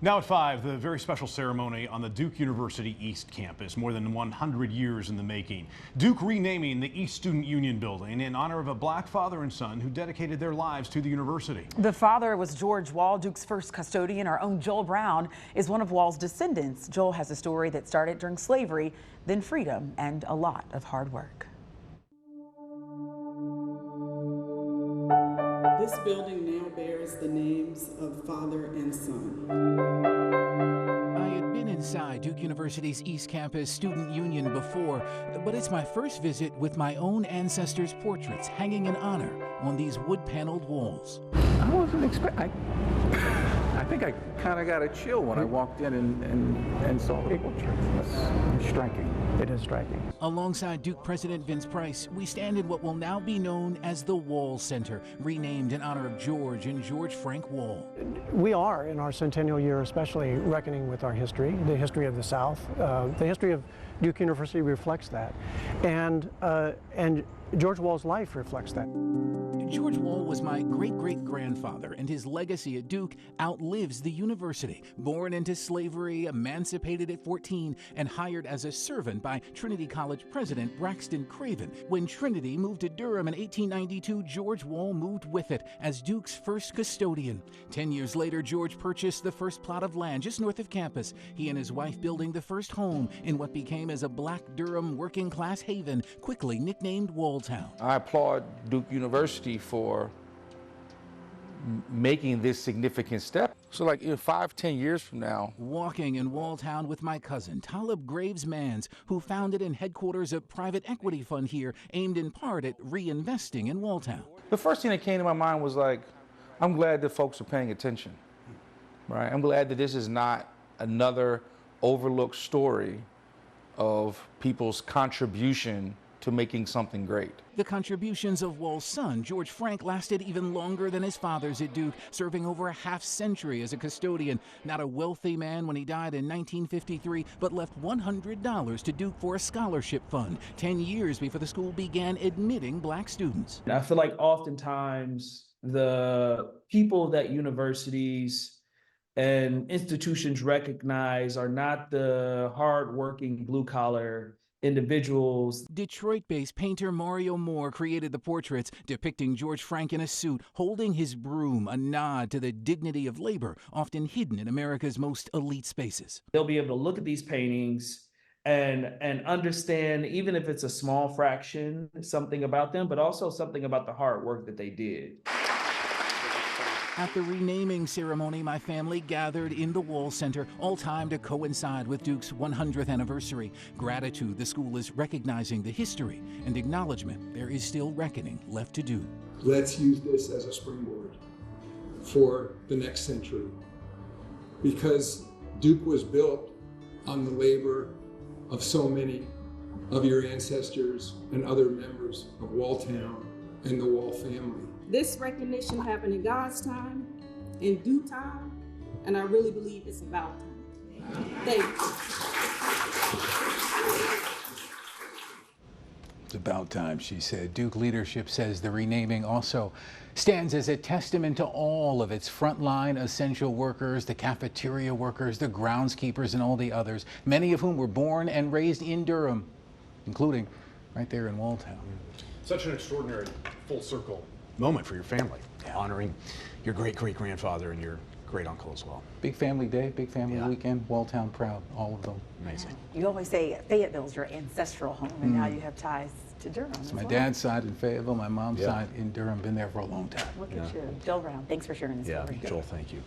Now at 5, the very special ceremony on the Duke University East Campus, more than 100 years in the making. Duke renaming the East Student Union building in honor of a black father and son who dedicated their lives to the university. The father was George Wall, Duke's first custodian. Our own Joel Brown is one of Wall's descendants. Joel has a story that started during slavery, then freedom, and a lot of hard work. This building now bears the names of father and son. I had been inside Duke University's East Campus Student Union before, but it's my first visit with my own ancestors' portraits hanging in honor on these wood-paneled walls. I wasn't expecting. I think I kind of got a chill when I walked in and saw the portraits. That's striking. It is striking. Alongside Duke President Vince Price, we stand in what will now be known as the Wall Center, renamed in honor of George and George Frank Wall. We are, in our centennial year especially, reckoning with our history, the history of the South. The history of Duke University reflects that. And George Wall's life reflects that. George Wall was my great-great-grandfather, and his legacy at Duke outlives the university. Born into slavery, emancipated at 14, and hired as a servant by Trinity College president Braxton Craven. When Trinity moved to Durham in 1892, George Wall moved with it as Duke's first custodian. 10 years later, George purchased the first plot of land just north of campus, he and his wife building the first home in what became as a black Durham working-class haven, quickly nicknamed Walltown. I applaud Duke University for making this significant step. So like 5-10 years from now. Walking in Walltown with my cousin, Talib Graves Mans, who founded and headquarters a private equity fund here aimed in part at reinvesting in Walltown. The first thing that came to my mind was like, I'm glad that folks are paying attention, right? I'm glad that this is not another overlooked story of people's contribution to making something great. The contributions of Wall's son, George Frank, lasted even longer than his father's at Duke, serving over a half-century as a custodian. Not a wealthy man when he died in 1953, but left $100 to Duke for a scholarship fund, 10 years before the school began admitting black students. I feel like oftentimes the people that universities and institutions recognize are not the hard-working blue-collar individuals. Detroit-based painter Mario Moore created the portraits depicting George Frank in a suit, holding his broom, a nod to the dignity of labor, often hidden in America's most elite spaces. They'll be able to look at these paintings and understand, even if it's a small fraction, something about them, but also something about the hard work that they did. At the renaming ceremony, my family gathered in the Wall Center, all timed to coincide with Duke's 100th anniversary. Gratitude, the school is recognizing the history, and acknowledgement there is still reckoning left to do. Let's use this as a springboard for the next century, because Duke was built on the labor of so many of your ancestors and other members of Walltown and the Wall family. This recognition happened in God's time, in due time, and I really believe it's about time. Thank you. It's about time, she said. Duke leadership says the renaming also stands as a testament to all of its frontline essential workers, the cafeteria workers, the groundskeepers, and all the others, many of whom were born and raised in Durham, including right there in Walltown. Such an extraordinary full circle moment for your family, honoring your great-great-grandfather and your great-uncle as well. Big family day, big family weekend, Walltown proud, all of them. Amazing. You always say Fayetteville's your ancestral home, and now you have ties to Durham. It's my dad's side in Fayetteville, my mom's side in Durham. Been there for a long time. Look at you. Joel Brown, thanks for sharing this story. Joel, thank you.